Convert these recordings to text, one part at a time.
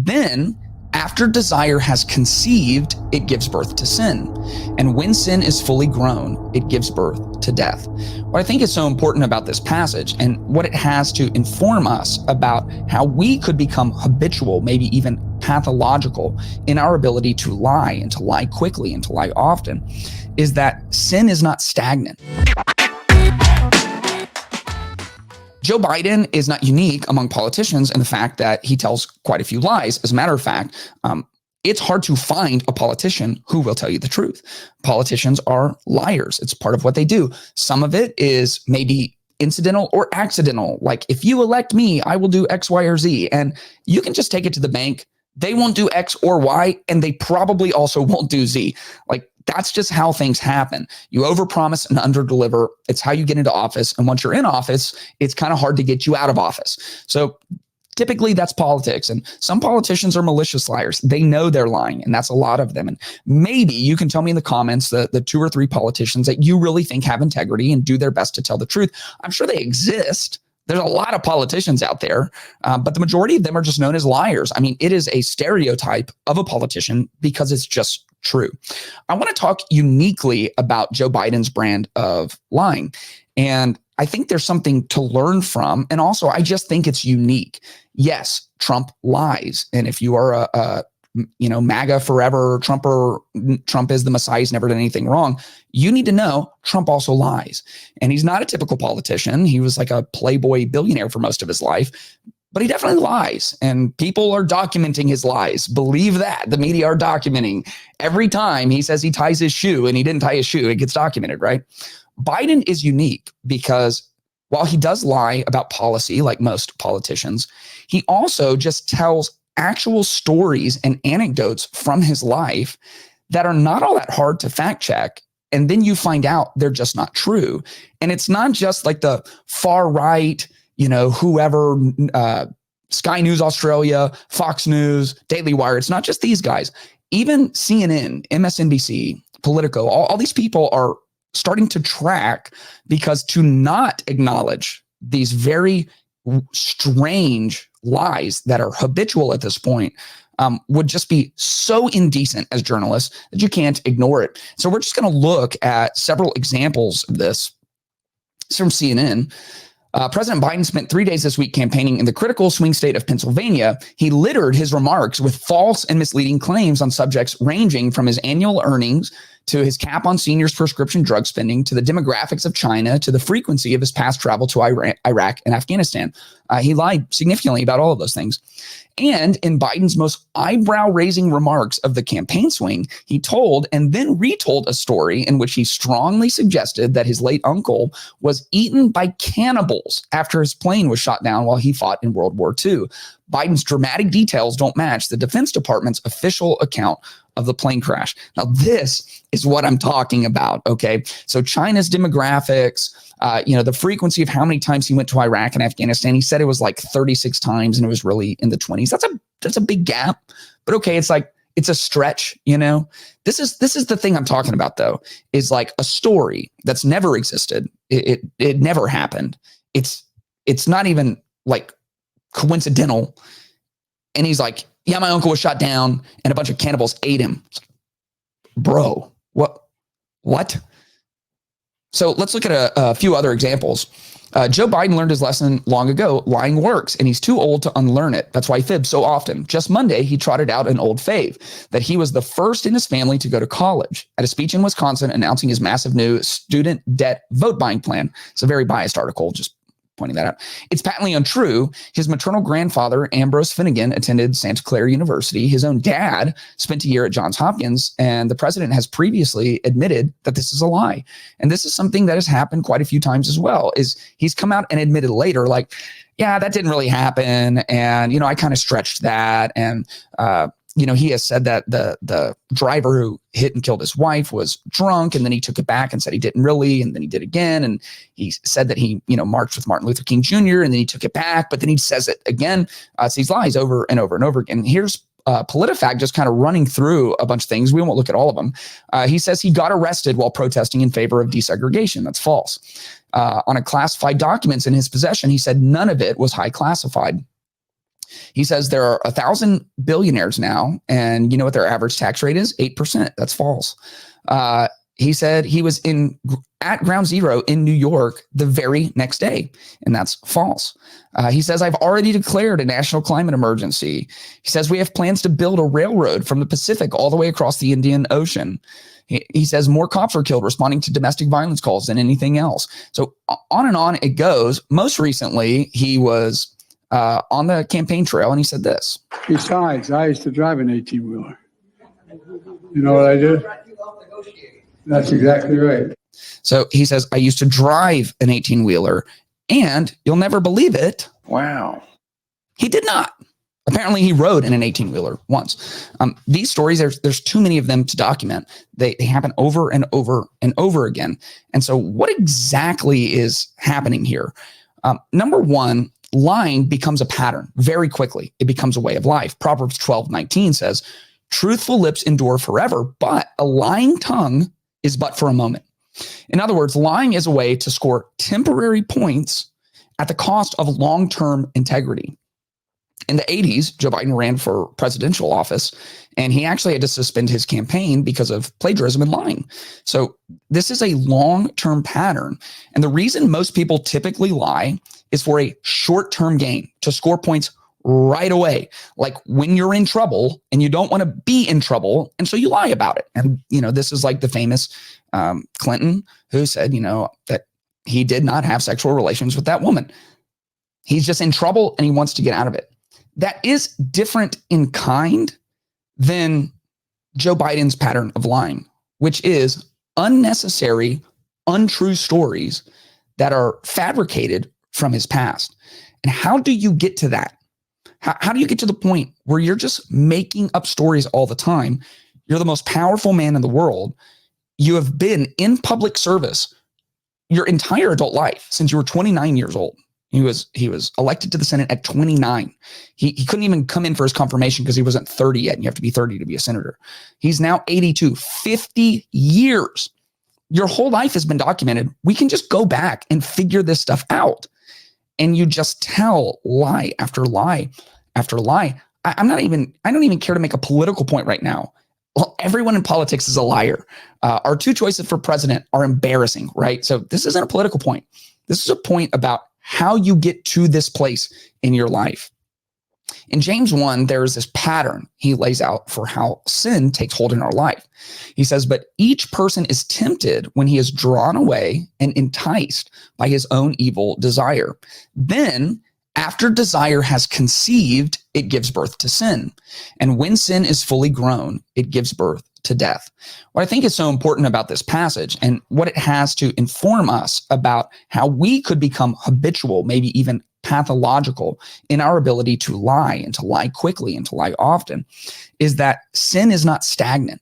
Then, after desire has conceived, it gives birth to sin. And when sin is fully grown, it gives birth to death. What I think is so important about this passage and what it has to inform us about how we could become habitual, maybe even pathological in our ability to lie and to lie quickly and to lie often, is that sin is not stagnant. Joe Biden is not unique among politicians in the fact that he tells quite a few lies. As a matter of fact, it's hard to find a politician who will tell you the truth. Politicians are liars. It's part of what they do. Some of it is maybe incidental or accidental. Like, if you elect me, I will do X, Y, or Z. And you can just take it to the bank. They won't do X or Y, and they probably also won't do Z. Like, that's just how things happen. You overpromise and underdeliver. It's how you get into office. And once you're in office, it's kind of hard to get you out of office. So typically that's politics. And some politicians are malicious liars. They know they're lying, and that's a lot of them. And maybe you can tell me in the comments the 2 or 3 politicians that you really think have integrity and do their best to tell the truth. I'm sure they exist. There's a lot of politicians out there, but the majority of them are just known as liars. I mean, it is a stereotype of a politician because it's just true. I want to talk uniquely about Joe Biden's brand of lying. And I think there's something to learn from. And also, I just think it's unique. Yes, Trump lies. And if you are a MAGA forever, Trump is the Messiah, he's never done anything wrong, you need to know Trump also lies. And he's not a typical politician. He was like a playboy billionaire for most of his life, but he definitely lies. And people are documenting his lies. Believe that. The media are documenting. Every time he says he ties his shoe and he didn't tie his shoe, it gets documented, right? Biden is unique because while he does lie about policy, like most politicians, he also just tells actual stories and anecdotes from his life that are not all that hard to fact check. And then you find out they're just not true. And it's not just like the far right, whoever, Sky News Australia, Fox News, Daily Wire. It's not just these guys. Even CNN, MSNBC, Politico, all these people are starting to track, because to not acknowledge these very strange lies that are habitual at this point would just be so indecent as journalists that you can't ignore it. So we're just going to look at several examples of this. It's from CNN. President Biden spent 3 days this week campaigning in the critical swing state of Pennsylvania. He littered his remarks with false and misleading claims on subjects ranging from his annual earnings to his cap on seniors' prescription drug spending, to the demographics of China, to the frequency of his past travel to Iraq and Afghanistan. He lied significantly about all of those things. And in Biden's most eyebrow-raising remarks of the campaign swing, he told and then retold a story in which he strongly suggested that his late uncle was eaten by cannibals after his plane was shot down while he fought in World War II. Biden's dramatic details don't match the Defense Department's official account of the plane crash. Now, this is what I'm talking about, okay? So China's demographics, the frequency of how many times he went to Iraq and Afghanistan, he said it was like 36 times and it was really in the 20s. That's a big gap, but okay, it's a stretch, This is the thing I'm talking about, though, is like a story that's never existed. It never happened. It's not even like coincidental. And he's like, yeah, my uncle was shot down and a bunch of cannibals ate him. Bro, what? So let's look at a few other examples. Joe Biden learned his lesson long ago. Lying works, and he's too old to unlearn it. That's why he fibs so often. Just Monday, he trotted out an old fave, that he was the first in his family to go to college. At a speech in Wisconsin announcing his massive new student debt vote buying plan. It's a very biased article, just pointing that out. It's patently untrue. His maternal grandfather, Ambrose Finnegan, attended Santa Clara University. His own dad spent a year at Johns Hopkins, and the president has previously admitted that this is a lie. And this is something that has happened quite a few times as well, is he's come out and admitted later, like, yeah, that didn't really happen. And, I kind of stretched that. And, he has said that the driver who hit and killed his wife was drunk, and then he took it back and said he didn't really, and then he did again. And he said that he, marched with Martin Luther King Jr., and then he took it back, but then he says it again. So these lies over and over and over again. Here's PolitiFact just kind of running through a bunch of things. We won't look at all of them. He says he got arrested while protesting in favor of desegregation. That's false. On a classified documents in his possession, he said none of it was high classified. He says there are 1,000 billionaires now, and you know what their average tax rate is? 8%. That's false. He said he was at ground zero in New York the very next day, and that's false. He says, I've already declared a national climate emergency. He says we have plans to build a railroad from the Pacific all the way across the Indian Ocean. He says more cops are killed responding to domestic violence calls than anything else. So on and on it goes. Most recently, he was on the campaign trail, and he said this. Besides, I used to drive an 18-wheeler. You know what I did? That's exactly right. So he says, I used to drive an 18-wheeler, and you'll never believe it. Wow. He did not. Apparently, he rode in an 18-wheeler once. These stories, there's too many of them to document. They happen over and over and over again. And so what exactly is happening here? Number one, lying becomes a pattern very quickly. It becomes a way of life. Proverbs 12:19 says, truthful lips endure forever, but a lying tongue is but for a moment. In other words, lying is a way to score temporary points at the cost of long-term integrity. In the 80s, Joe Biden ran for presidential office, and he actually had to suspend his campaign because of plagiarism and lying. So this is a long-term pattern. And the reason most people typically lie is for a short-term gain, to score points right away, like when you're in trouble and you don't want to be in trouble. And so you lie about it. And, this is like the famous Clinton who said, that he did not have sexual relations with that woman. He's just in trouble and he wants to get out of it. That is different in kind than Joe Biden's pattern of lying, which is unnecessary, untrue stories that are fabricated from his past. And how do you get to that? How do you get to the point where you're just making up stories all the time? You're the most powerful man in the world. You have been in public service your entire adult life since you were 29 years old. He was elected to the Senate at 29. He couldn't even come in for his confirmation because he wasn't 30 yet. And you have to be 30 to be a senator. He's now 82, 50 years. Your whole life has been documented. We can just go back and figure this stuff out. And you just tell lie after lie after lie. I don't even care to make a political point right now. Well, everyone in politics is a liar. Our two choices for president are embarrassing, right? So this isn't a political point. This is a point about how you get to this place in your life. In James 1, there is this pattern he lays out for how sin takes hold in our life. He says, but each person is tempted when he is drawn away and enticed by his own evil desire. Then, after desire has conceived, it gives birth to sin. And when sin is fully grown, it gives birth to death. What I think is so important about this passage and what it has to inform us about how we could become habitual, maybe even pathological in our ability to lie and to lie quickly and to lie often, is that sin is not stagnant.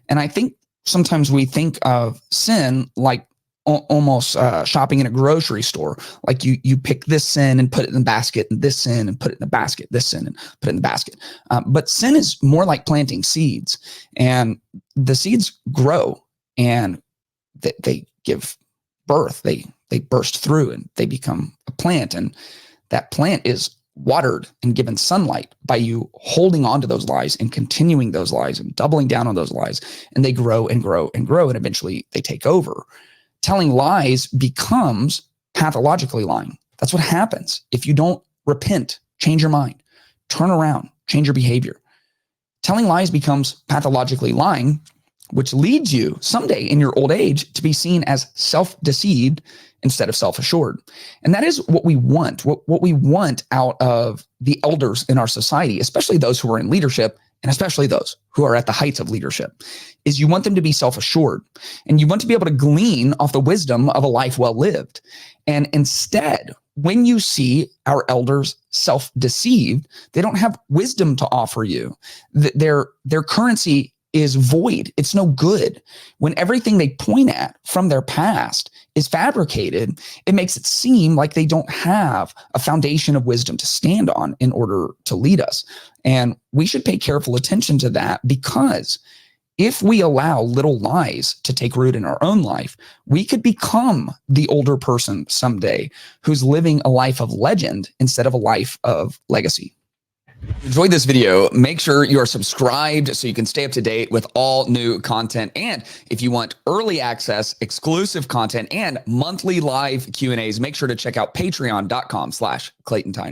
And I think sometimes we think of sin like almost shopping in a grocery store. Like you pick this sin and put it in the basket, and this sin and put it in the basket, this sin and put it in the basket. But sin is more like planting seeds, and the seeds grow and they give birth. They burst through and they become a plant, and that plant is watered and given sunlight by you holding on to those lies and continuing those lies and doubling down on those lies, and they grow and grow and grow, and eventually they take over. Telling lies becomes pathologically lying. That's what happens if you don't repent, change your mind, turn around, change your behavior. Telling lies becomes pathologically lying, which leads you someday in your old age to be seen as self-deceived instead of self-assured. And that is what we want. What we want out of the elders in our society, especially those who are in leadership, and especially those who are at the heights of leadership, is you want them to be self-assured, and you want to be able to glean off the wisdom of a life well lived. And instead, when you see our elders self-deceived, they don't have wisdom to offer you. Their currency is void. It's no good. When everything they point at from their past is fabricated, it makes it seem like they don't have a foundation of wisdom to stand on in order to lead us. And we should pay careful attention to that, because if we allow little lies to take root in our own life, we could become the older person someday who's living a life of legend instead of a life of legacy. Enjoyed this video, make sure you are subscribed so you can stay up to date with all new content. And if you want early access, exclusive content, and monthly live Q&As, make sure to check out patreon.com/Clayton Tyner.